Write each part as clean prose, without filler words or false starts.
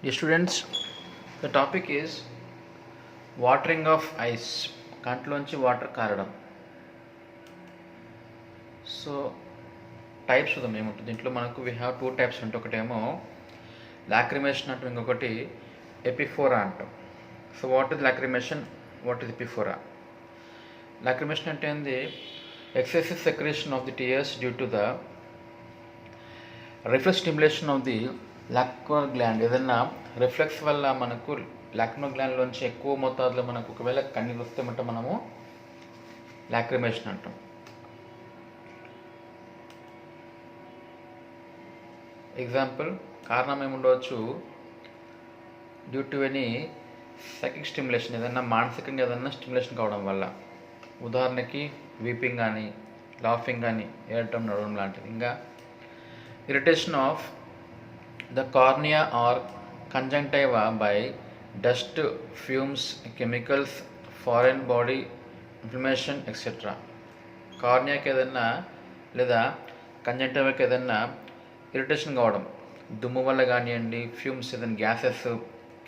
Dear students, the topic is watering of ice. కంట్లోంచి water కారడం. So types చూద్దాం ఏముంటుంది దీంట్లో. మనకు వీ హ్యావ్ టూ టైప్స్ ఉంటాయి. ఒకటేమో లాక్రిమేషన్ అంటాం, ఇంకొకటి ఎపిఫోరా అంటాం. So what is lacrimation, what is epiphora? Lacrimation అంటే ఏంది? Excessive secretion of the tears due to the reflex stimulation of the lacrimal gland. ఏదన్నా రిఫ్లెక్స్ వల్ల మనకు లాక్రిమల్ గ్లాండ్లోంచి ఎక్కువ మోతాదులో మనకు ఒకవేళ కన్నీళ్ళు వస్తే మనము లాక్రిమేషన్ అంటాం. ఎగ్జాంపుల్, కారణం ఏముండవచ్చు? Due to any psychic stimulation, ఏదన్నా మానసికంగా ఏదన్నా స్టిమ్యులేషన్ కావడం వల్ల. ఉదాహరణకి వీపింగ్ కానీ, లాఫింగ్ కానీ, ఏడటం, నడవడం లాంటిది. ఇంకా irritation of the cornea or conjunctiva by dust, fumes, chemicals, foreign body inflammation etcetera. కార్నియాకి ఏదన్నా లేదా కంజంక్టివాకి ఏదన్నా ఇరిటేషన్ కావడం, దుమ్ము వల్ల కానివ్వండి, ఫ్యూమ్స్, ఏదైనా గ్యాసెస్,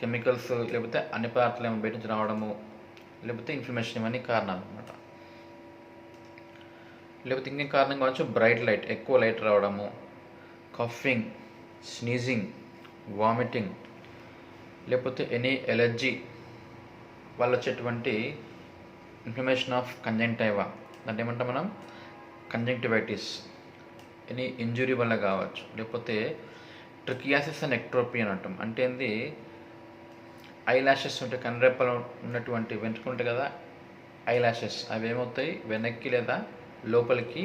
కెమికల్స్, లేకపోతే అన్ని పదార్థాలు ఏమైనా బయట నుంచి రావడము, లేకపోతే ఇన్ఫ్లమేషన్, ఇవన్నీ కారణాలు అనమాట. లేకపోతే ఇంకేం కారణం కావచ్చు? బ్రైట్ లైట్, ఎక్కువ లైట్ రావడము, కఫింగ్, స్నీజింగ్, వామిటింగ్, లేకపోతే ఎనీ ఎలర్జీ వల్ల వచ్చేటువంటి ఇన్ఫ్లమేషన్ ఆఫ్ కంజంక్టివా. అంటే ఏమంటాం మనం? కంజంక్టివైటిస్. ఎనీ ఇంజురీ వల్ల కావచ్చు. లేకపోతే ట్రికియాసిస్ అండ్ ఎక్ట్రోపీ అని అంటాం. అంటే ఏంది? ఐ ల్యాషెస్ ఉంటాయి, కనురెప్పలు ఉన్నటువంటి వెంట్రుకలు ఉంటాయి కదా, ఐ ల్యాషెస్, అవి ఏమవుతాయి? వెనక్కి లేదా లోపలికి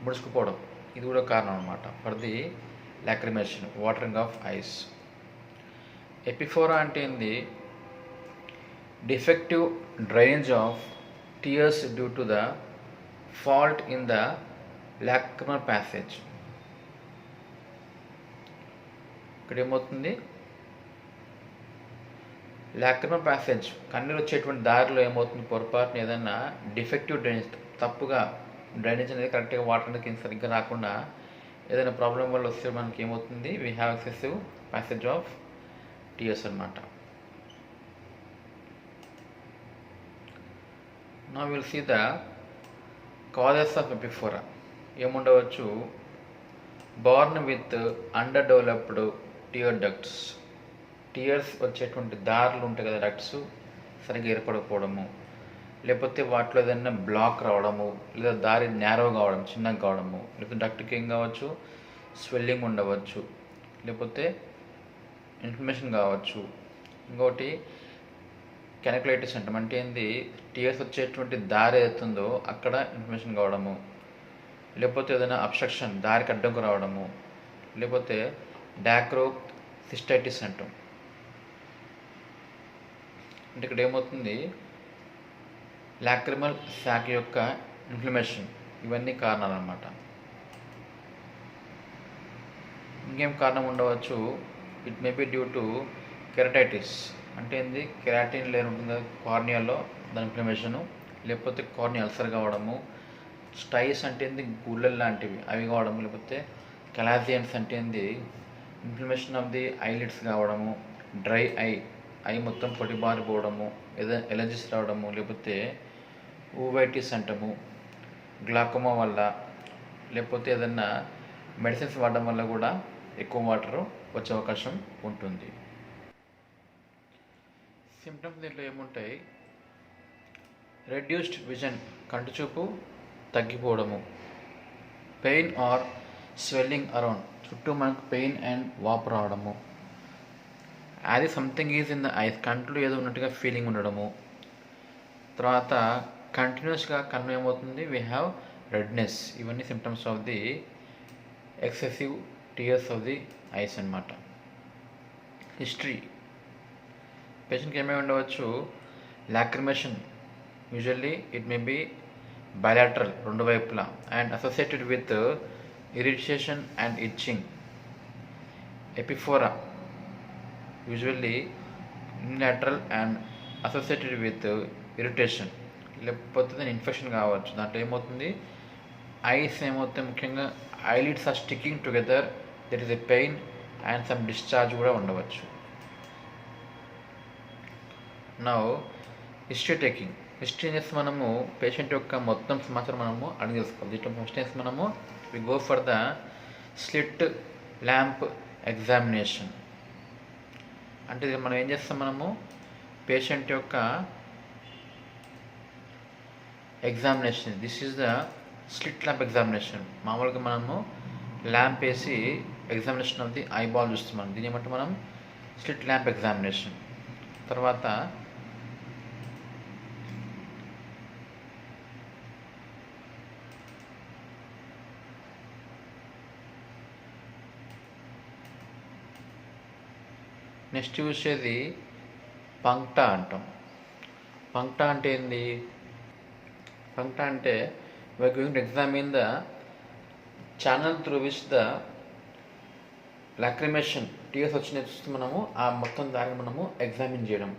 ముడుచుకుపోవడం. ఇది కూడా కారణం అనమాట for the lacrimation, watering of eyes. Epiphora అంటే ఏంది? Defective drainage of tears due to the fault in the lacrimal passage. ఇక్కడ ఏమవుతుంది? లాక్రిమల్ ప్యాసేజ్, కన్నీరు వచ్చేటువంటి దారిలో ఏమవుతుంది? పొరపాటున ఏదన్నా డిఫెక్టివ్ డ్రైనేజ్, తప్పుగా డ్రైనేజ్ అనేది కరెక్ట్గా వాటర్ అనేది సరిగ్గా రాకుండా ఏదైనా ప్రాబ్లం వల్ల వస్తే మనకి ఏమవుతుంది? We have excessive passage of tears అనమాట. Now will see the causes of epiphora. ఏముండవచ్చు? Born with under developed tear ducts. Tears వచ్చేటువంటి దారులు ఉంటాయి కదా, డక్ట్స్ సరిగ్గా ఏర్పడకపోవడము, లేకపోతే వాటిలో ఏదైనా బ్లాక్ రావడము, లేదా దారి నేరో కావడం, చిన్నగా కావడము, లేకపోతే డక్ట్కి ఏం కావచ్చు? స్వెల్లింగ్ ఉండవచ్చు, లేకపోతే ఇన్ఫ్లమేషన్ కావచ్చు. ఇంకోటి కెనక్లైటిస్ అంటాం. అంటే ఏంది? టీయర్స్ వచ్చేటువంటి దారి ఏదైతుందో అక్కడ ఇన్ఫ్లమేషన్ కావడము, లేకపోతే ఏదైనా అబ్స్ట్రక్షన్, దారికి అడ్డంకు రావడము, లేకపోతే డాక్రో సిస్టైటిస్ అంటాం. అంటే ఇక్కడ ఏమవుతుంది? లాక్రిమల్ శాక్ యొక్క ఇన్ఫ్లమేషన్. ఇవన్నీ కారణాలు అన్నమాట. ఇంకేం కారణం ఉండవచ్చు? It may B due to keratitis. అంటే ఏంది? కెరాటిన్ లేయర్ ఉంటుంది కదా కార్నియాలో, దాని ఇన్ఫ్లమేషను, లేకపోతే కార్నియా అల్సర్ కావడము. స్టైస్ అంటే ఏంది? గుళ్ళలు లాంటివి, అవి కావడము. లేకపోతే కెలాజియన్స్ అంటే ఏంది? ఇన్ఫ్లమేషన్ ఆఫ్ ది ఐలిడ్స్ కావడము. డ్రై ఐ మొత్తం పొడిబారిపోవడము, ఏదైనా ఎలర్జీస్ రావడము, లేకపోతే ఊవైటిస్ అంటాము, గ్లాకోమా వల్ల, లేకపోతే ఏదన్నా మెడిసిన్స్ వాడడం వల్ల కూడా ఎక్కువ వాటర్ వచ్చే అవకాశం ఉంటుంది. సిమ్టమ్స్ దీంట్లో ఏముంటాయి? రెడ్యూస్డ్ విజన్, కంటి చూపు తగ్గిపోవడము. పెయిన్ ఆర్ స్వెల్లింగ్ అరౌండ్, చుట్టూ మనకు పెయిన్ అండ్ వాపు రావడము. As something is in the eyes, కంట్లో ఏదో ఉన్నట్టుగా ఫీలింగ్ ఉండడము. తర్వాత కంటిన్యూస్గా కన్ను ఏమవుతుంది? We have redness. ఇవన్నీ symptoms of the excessive tears of the eyes అన్నమాట. హిస్టరీ, పేషెంట్కి ఏమేమి ఉండవచ్చు? Lacrimation, usually it may be bilateral, రెండు వైపులా, and associated with irritation and itching. Epiphora, usually unilateral and associated with irritation, లేకపోతే దాని infection కావచ్చు. దాంట్లో ఏమవుతుంది? ఐస్ ఏమవుతాయి? ముఖ్యంగా eyelids are sticking together, there is a pain and some discharge కూడా ఉండవచ్చు. Now history taking. హిస్టరీ అనేసి మనము పేషెంట్ యొక్క మొత్తం సమాచారం మనము అడిగి తెలుసుకోవాలి. దీంట్లో ఫస్ట్ అనేసి మనము we go for the slit lamp examination. అంటే మనం ఏం చేస్తాం, మనము పేషెంట్ యొక్క examination. This is the slit lamp examination. మామూలుగా మనము ల్యాంప్ వేసి ఎగ్జామినేషన్ ఆఫ్ ది ఐబాల్ చూస్తున్నాం. దీని ఏమంటే మనం స్లిట్ ల్యాంప్ ఎగ్జామినేషన్. తర్వాత నెక్స్ట్ చూసేది పంక్టా అంటాం. పంక్టా అంటే ఏంది? పంక్టా అంటే we're going to examine the channel through which the lacrimation TS వచ్చిన మనము ఆ మొత్తం దాన్ని మనము ఎగ్జామిన్ చేయడం.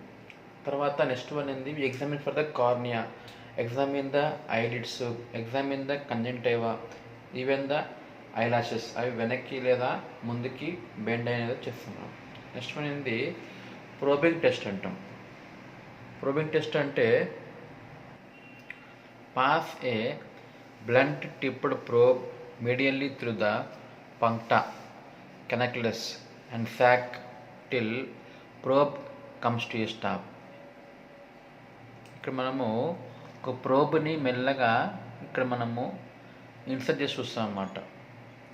తర్వాత నెక్స్ట్ వన్ ఏంది, we examine for the cornea, examine the eyelids, examine the conjunctiva, even the eyelashes. అవి వెనక్కి లేదా ముందుకి బెండ్ అనేది చేస్తున్నాం. నెక్స్ట్ వన్ ఏంది, ప్రోబింగ్ టెస్ట్ అంటాం. ప్రోబింగ్ టెస్ట్ అంటే pass a blunt tipped probe medially through the puncta, canaliculus and sac till probe comes to a stop. ఇక్కడ మనము ఒక ప్రోబ్ని మెల్లగా ఇక్కడ మనము ఇన్సర్ట్ చేసి చూస్తాం అన్నమాట.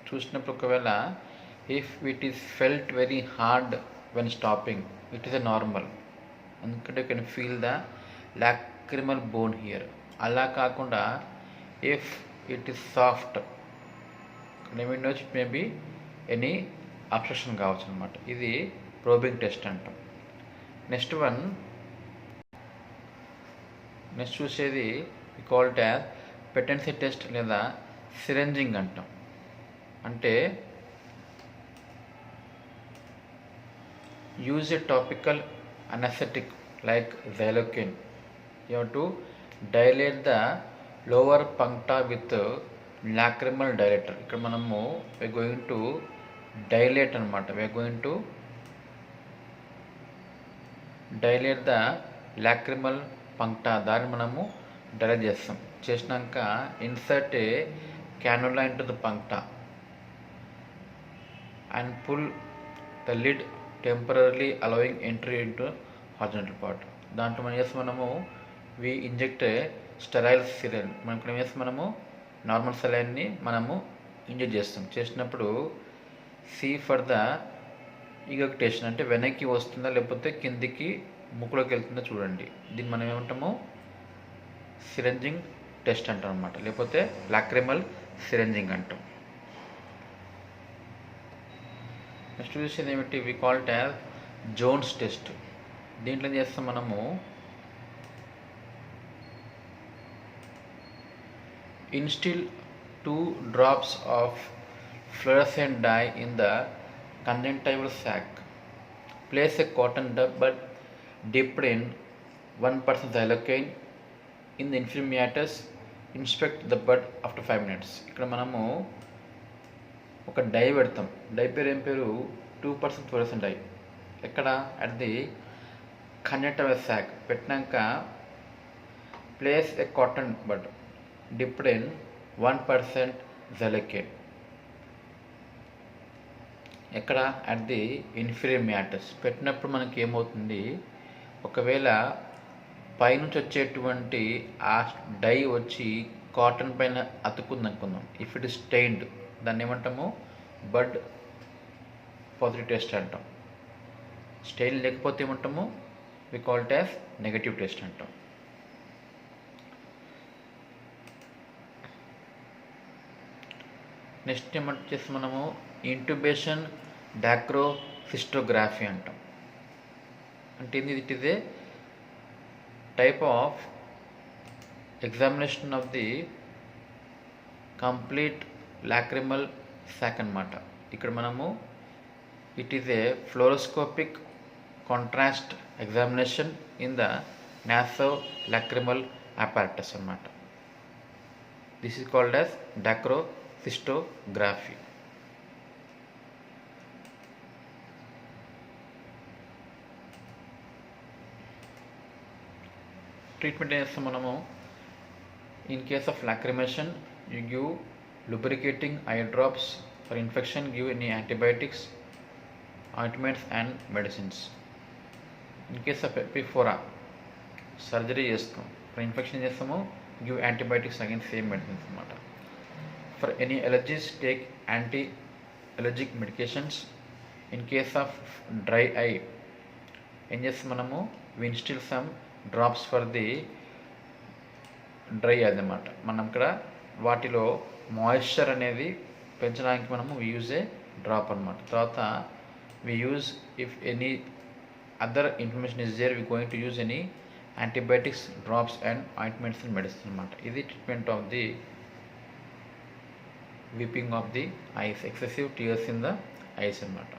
చూసినప్పుడు ఒకవేళ if it is felt very hard when stopping, it is a normal. ఎందుకంటే you can feel the lacrimal bone here. అలా కాకుండా if it is soft, it may be any obstruction కావచ్చు అనమాట. ఇది ప్రోబింగ్ టెస్ట్ అంటాం. నెక్స్ట్ చూసేది we call it as patency test లేదా syringing అంటాం. అంటే use a topical anesthetic like xylocaine. You have to dilate the lower puncta with lacrimal dilator. ఇక్కడ మనము we are going to dilate అనమాట. we are going to dilate the lacrimal puncta. దాన్ని మనము dilate చేస్తాం. చేసినాక insert A cannula into the puncta and pull the lid temporarily allowing entry into horizontal part. దాంట్లో మనం చేసి మనము వి ఇంజెక్ట్ స్టెరైల్ సిరైల్. మనకు వేసి మనము నార్మల్ సెలైన్ని మనము ఇంజెక్ట్ చేస్తాం. చేసినప్పుడు సి ఫర్ ద ఈగక్టేషన్, అంటే వెనక్కి వస్తుందా లేకపోతే కిందికి ముక్కులోకి వెళ్తుందా చూడండి. దీన్ని మనం ఏమంటాము, సిరెంజింగ్ టెస్ట్ అంటాం అనమాట, లేకపోతే లాక్రిమల్ సిరెంజింగ్ అంటాం. నెక్స్ట్ చూసేది ఏమిటి, we call it as Jones test. దీంట్లో ఏం చేస్తాం మనము, instill 2 drops of fluorescent dye in the conjunctival sac. Place a cotton bud dipped in 1% xylocaine in the inferior meatus. Inspect the bud after 5 minutes. ఇక్కడ మనము ఒక die పెడతాం. Die పేరు ఏం పేరు, 2% ఫ్లోరెసెంట్ డై. ఎక్కడ, అట్ ది కంజంక్టివల్ సాక్ పెట్టినాక place a cotton bud dipped in 1% xylocaine. ఎక్కడ, అట్ ది ఇన్ఫీరియర్ మ్యాటస్ పెట్టినప్పుడు మనకి ఏమవుతుంది, ఒకవేళ పైనుంచి వచ్చేటువంటి ఆ డై వచ్చి కాటన్ పైన అతుకుంది అనుకుందాం. ఇఫ్ ఇట్ ఇస్ స్టెయిన్డ్, దాన్ని ఏమంటాము, బడ్ పాజిటివ్ టెస్ట్ అంటాం. స్టెయిన్ లేకపోతే ఏమంటాము, we call it as negative test అంటాం. నెక్స్ట్ ఏమంటే మనము ఇంట్యూబేషన్ డాక్రోసిస్టోగ్రఫీ అంటాం. అంటే it is a type of examination of the complete lacrimal sac అన్నమాట. ఇక్కడ మనము it is a fluoroscopic contrast examination in the naso lacrimal apparatus అన్నమాట. This is called as dacryocystography. Treatment ఏం చేస్తాం మనము, in case of lacrimation you give lubricating eye drops. For infection give any antibiotics, ointments and medicines. In case of epiphora surgery చేస్తాం. For infection చేస్తాము, give antibiotics again same medicines అనమాట. For any allergies take anti allergic medications. In case of dry eye ఏం చేస్తాం మనము, we instil some drops for the dry అన్నమాట. మనం ఇక్కడ వాటిలో మాయిశ్చర్ అనేది పెంచడానికి మనము యూజ్ ఏ డ్రాప్ అనమాట. తర్వాత we use if any other information is there we going to use any antibiotics, drops and ointments and medicine అనమాట. ఇది treatment of the weeping of the eyes, excessive tears in the eyes అనమాట.